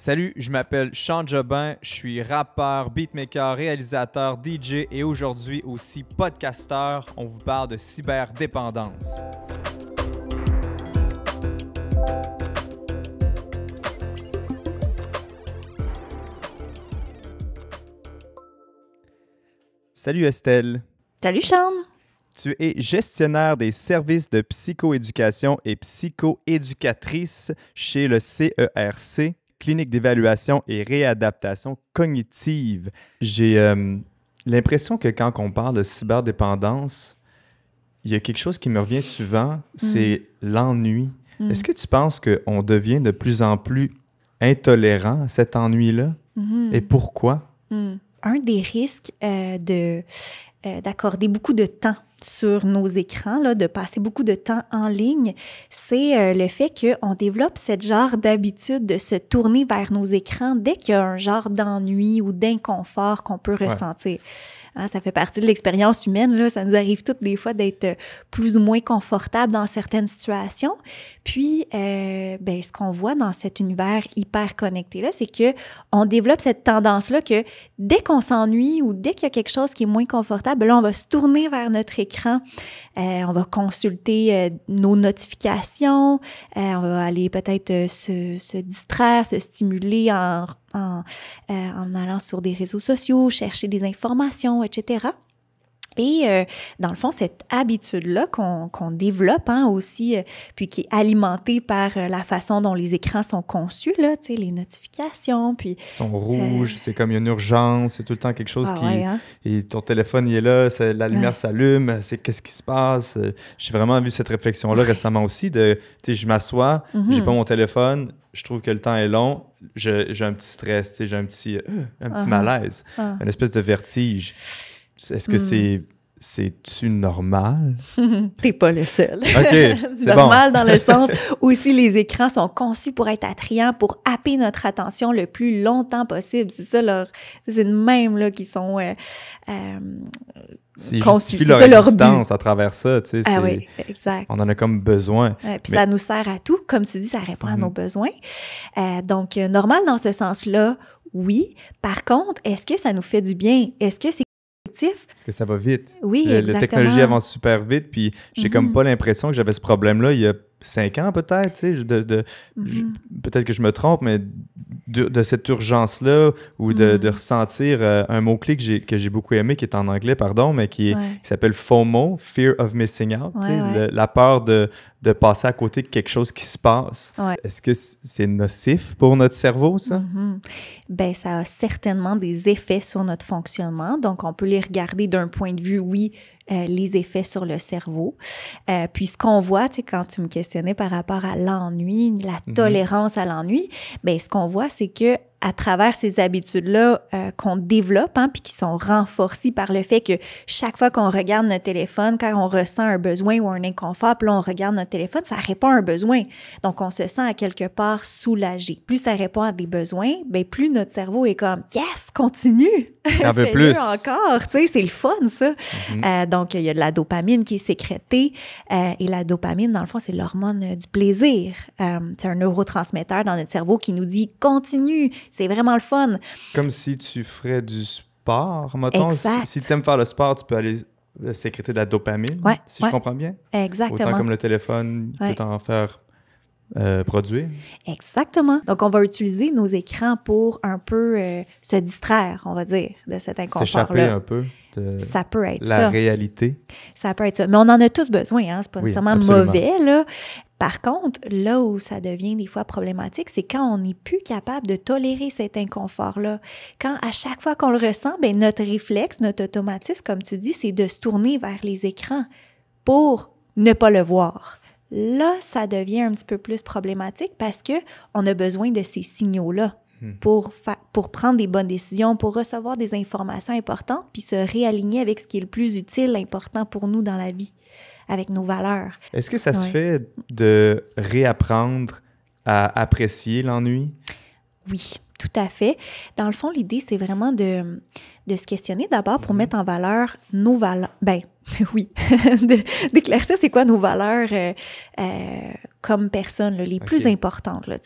Salut, je m'appelle Sean Jobin, je suis rappeur, beatmaker, réalisateur, DJ et aujourd'hui aussi podcasteur. On vous parle de cyberdépendance. Salut Estelle. Salut Sean! Tu es gestionnaire des services de psychoéducation et psychoéducatrice chez le CERC, Clinique d'évaluation et réadaptation cognitive. J'ai l'impression que quand on parle de cyberdépendance, il y a quelque chose qui me revient souvent, c'est l'ennui. Est-ce que tu penses qu'on devient de plus en plus intolérant à cet ennui-là? Et pourquoi? Un des risques d'accorder beaucoup de temps sur nos écrans, là, de passer beaucoup de temps en ligne, c'est le fait qu'on développe cette genre d'habitude de se tourner vers nos écrans dès qu'il y a un genre d'ennui ou d'inconfort qu'on peut ressentir. Hein, ça fait partie de l'expérience humaine, là. Ça nous arrive toutes des fois d'être plus ou moins confortable dans certaines situations. Puis, ce qu'on voit dans cet univers hyper connecté-là, c'est qu'on développe cette tendance-là que dès qu'on s'ennuie ou dès qu'il y a quelque chose qui est moins confortable, là, on va se tourner vers notre écran. On va consulter nos notifications. On va aller peut-être se distraire, se stimuler en allant sur des réseaux sociaux, chercher des informations, etc. Et dans le fond, cette habitude-là qu'on développe aussi, puis qui est alimentée par la façon dont les écrans sont conçus, là, tu sais, les notifications, puis... Ils sont rouges, c'est comme il y a une urgence, c'est tout le temps quelque chose qui... Ouais, hein? Et ton téléphone, il est là, la lumière s'allume, c'est qu'est-ce qui se passe? J'ai vraiment vu cette réflexion-là récemment aussi, tu sais, je m'assois, j'ai pas mon téléphone, je trouve que le temps est long, j'ai un petit stress, tu sais, j'ai un petit malaise, une espèce de vertige. Est-ce que c'est-tu normal? T'es pas le seul. OK, c'est normal bon. Dans le sens où aussi les écrans sont conçus pour être attrayants, pour happer notre attention le plus longtemps possible. C'est ça c'est de même là, qui sont C'est conçus. justifie C'est leur ça leur existence but. à travers ça, tu sais. Ah oui, exact. On en a comme besoin. Puis ça nous sert à tout. Comme tu dis, ça répond à nos besoins. Donc, normal dans ce sens-là, oui. Par contre, est-ce que ça nous fait du bien? Est-ce que c'est productif? Parce que ça va vite. Oui, La exactement. technologie avance super vite, puis j'ai comme pas l'impression que j'avais ce problème-là il y a 5 ans peut-être, tu sais, peut-être que je me trompe, mais de cette urgence-là ou de ressentir un mot-clé que j'ai beaucoup aimé, qui est en anglais, pardon, mais qui s'appelle FOMO, Fear of Missing Out, tu sais, la peur de passer à côté de quelque chose qui se passe. Ouais. Est-ce que c'est nocif pour notre cerveau, ça? Bien, ça a certainement des effets sur notre fonctionnement. Donc, on peut les regarder d'un point de vue, oui, les effets sur le cerveau. Puis, ce qu'on voit, tu sais, quand tu me questionnais par rapport à l'ennui, la tolérance à l'ennui, bien, ce qu'on voit, c'est que à travers ces habitudes-là qu'on développe, puis qui sont renforcées par le fait que chaque fois qu'on regarde notre téléphone, quand on ressent un besoin ou un inconfort, puis là, on regarde notre téléphone, ça répond à un besoin. Donc, on se sent à quelque part soulagé. Plus ça répond à des besoins, bien, plus notre cerveau est comme « Yes, continue! » Un peu plus. encore, tu sais, c'est le fun, ça. Donc, il y a de la dopamine qui est sécrétée. Et la dopamine, dans le fond, c'est l'hormone du plaisir. C'est un neurotransmetteur dans notre cerveau qui nous dit « Continue! » C'est vraiment le fun. Comme si tu ferais du sport, mettons. Exact. Si tu aimes faire le sport, tu peux aller sécréter de la dopamine, si je comprends bien. Exactement. Autant comme le téléphone, il peut t'en faire produire. Exactement. Donc, on va utiliser nos écrans pour un peu se distraire, on va dire, de cet inconfort-là. S'échapper un peu de ça peut être la réalité. Ça peut être ça. Mais on en a tous besoin, hein? C'est pas nécessairement mauvais, là. Par contre, là où ça devient des fois problématique, c'est quand on n'est plus capable de tolérer cet inconfort-là. Quand à chaque fois qu'on le ressent, bien, notre réflexe, notre automatisme, comme tu dis, c'est de se tourner vers les écrans pour ne pas le voir. Là, ça devient un petit peu plus problématique parce qu'on a besoin de ces signaux-là pour prendre des bonnes décisions, pour recevoir des informations importantes, puis se réaligner avec ce qui est le plus utile, important pour nous dans la vie, avec nos valeurs. Est-ce que ça se fait de réapprendre à apprécier l'ennui? Oui, tout à fait. Dans le fond, l'idée, c'est vraiment de de se questionner d'abord pour mettre en valeur nos valeurs. Ben, oui, d'éclaircir c'est quoi nos valeurs comme personnes là, les plus importantes, là,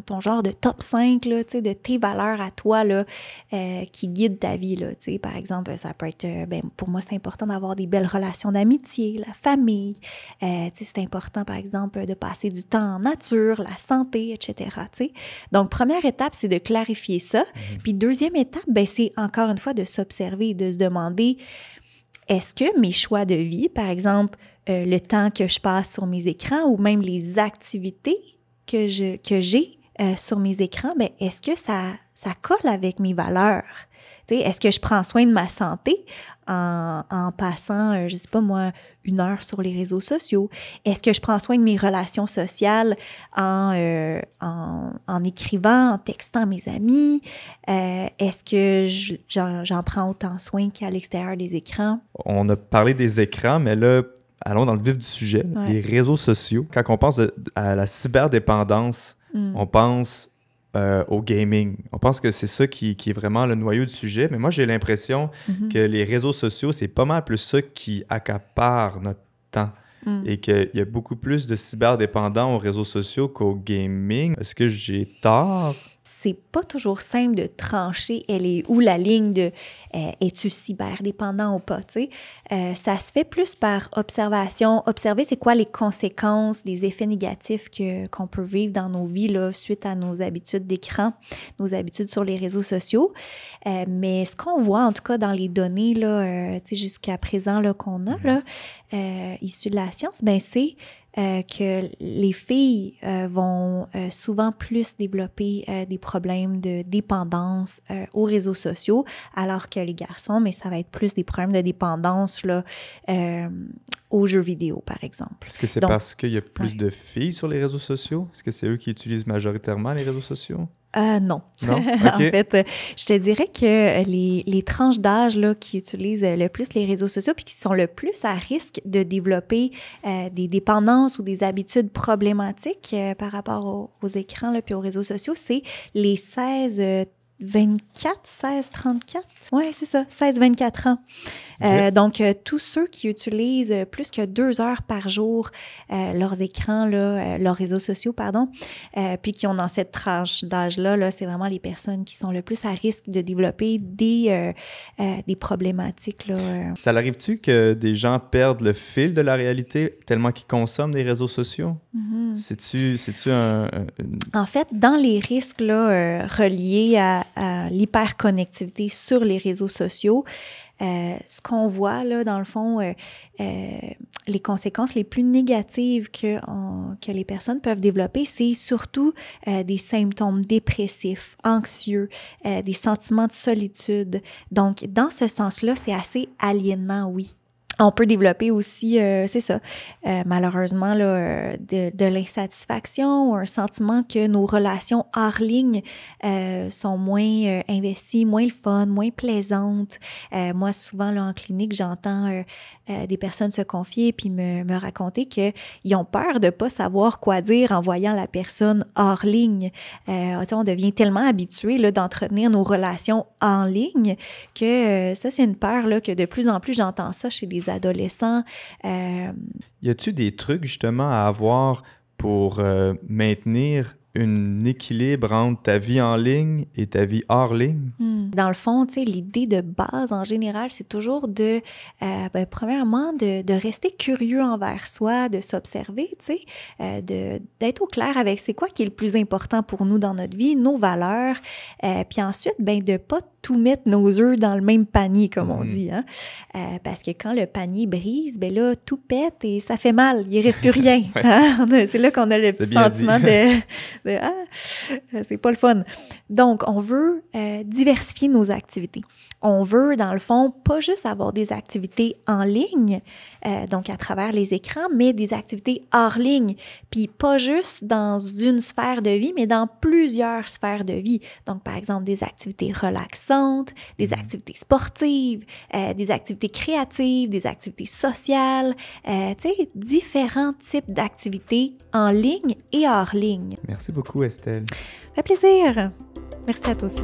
ton genre de top 5 là, de tes valeurs à toi là, qui guident ta vie. Là, par exemple, ça peut être, pour moi, c'est important d'avoir des belles relations d'amitié, la famille. C'est important, par exemple, de passer du temps en nature, la santé, etc. T'sais. Donc, première étape, c'est de clarifier ça. Puis deuxième étape, c'est encore une fois de s'observer, de se demander est-ce que mes choix de vie, par exemple, le temps que je passe sur mes écrans ou même les activités que j'ai sur mes écrans, est-ce que ça colle avec mes valeurs? T'sais, est-ce que je prends soin de ma santé en passant, je sais pas moi, 1 heure sur les réseaux sociaux? Est-ce que je prends soin de mes relations sociales en écrivant, en textant à mes amis? Est-ce que j'en prends autant soin qu'à l'extérieur des écrans? On a parlé des écrans, mais là, allons dans le vif du sujet, les réseaux sociaux. Quand on pense à la cyberdépendance, on pense au gaming. On pense que c'est ça qui est vraiment le noyau du sujet, mais moi, j'ai l'impression que les réseaux sociaux, c'est pas mal plus ça qui accapare notre temps et qu'il y a beaucoup plus de cyberdépendants aux réseaux sociaux qu'au gaming. Est-ce que j'ai tort? C'est pas toujours simple de trancher elle est où la ligne de es-tu cyberdépendant ou pas, tu sais. Ça se fait plus par observation. Observer c'est quoi les conséquences, les effets négatifs qu'on peut vivre dans nos vies là, suite à nos habitudes d'écran, nos habitudes sur les réseaux sociaux. Mais ce qu'on voit, en tout cas dans les données là, tu sais, jusqu'à présent là, qu'on a là, issues de la science, c'est que les filles vont souvent plus développer des problèmes de dépendance aux réseaux sociaux, alors que les garçons, ça va être plus des problèmes de dépendance là, aux jeux vidéo, par exemple. Est-ce que c'est parce qu'il y a plus de filles sur les réseaux sociaux? Est-ce que c'est eux qui utilisent majoritairement les réseaux sociaux? Non. Non? Okay. En fait, je te dirais que les tranches d'âge là, qui utilisent le plus les réseaux sociaux puis qui sont le plus à risque de développer des dépendances ou des habitudes problématiques par rapport aux écrans là, puis aux réseaux sociaux, c'est les 16-34? Oui, c'est ça, 16-24 ans. Okay. Donc, tous ceux qui utilisent plus que 2 heures par jour leurs écrans, là, leurs réseaux sociaux, puis qui ont dans cette tranche d'âge-là, c'est vraiment les personnes qui sont le plus à risque de développer des problématiques. Là. Ça arrive-tu que des gens perdent le fil de la réalité tellement qu'ils consomment des réseaux sociaux? C'est-tu En fait, dans les risques là, reliés à l'hyperconnectivité sur les réseaux sociaux, ce qu'on voit, là, dans le fond, les conséquences les plus négatives que les personnes peuvent développer, c'est surtout des symptômes dépressifs, anxieux, des sentiments de solitude. Donc, dans ce sens-là, c'est assez aliénant, oui. On peut développer aussi, c'est ça, malheureusement, là, de l'insatisfaction ou un sentiment que nos relations hors ligne sont moins investies, moins le fun, moins plaisantes. Moi, souvent, là, en clinique, j'entends des personnes se confier puis me raconter qu'ils ont peur de pas savoir quoi dire en voyant la personne hors ligne. On devient tellement habitué là, d'entretenir nos relations en ligne que ça, c'est une peur là, que de plus en plus, j'entends ça chez les adolescents. Y a-tu des trucs justement à avoir pour maintenir un équilibre entre ta vie en ligne et ta vie hors ligne? Dans le fond, tu sais, l'idée de base en général, c'est toujours de, premièrement, de rester curieux envers soi, de s'observer, tu sais, d'être au clair avec c'est quoi qui est le plus important pour nous dans notre vie, nos valeurs, puis ensuite, de pas tout mettre nos œufs dans le même panier, comme on dit, hein? Parce que quand le panier brise, là, tout pète et ça fait mal, il reste plus rien. Ouais. Hein? C'est là qu'on a le petit sentiment c'est pas le fun. Donc, on veut diversifier nos activités. On veut, dans le fond, pas juste avoir des activités en ligne, donc à travers les écrans, mais des activités hors ligne. Puis pas juste dans une sphère de vie, mais dans plusieurs sphères de vie. Donc, par exemple, des activités relaxantes, des activités sportives, des activités créatives, des activités sociales, tu sais, différents types d'activités en ligne et hors ligne. Merci beaucoup, Estelle. Ça fait plaisir. Merci à toi aussi.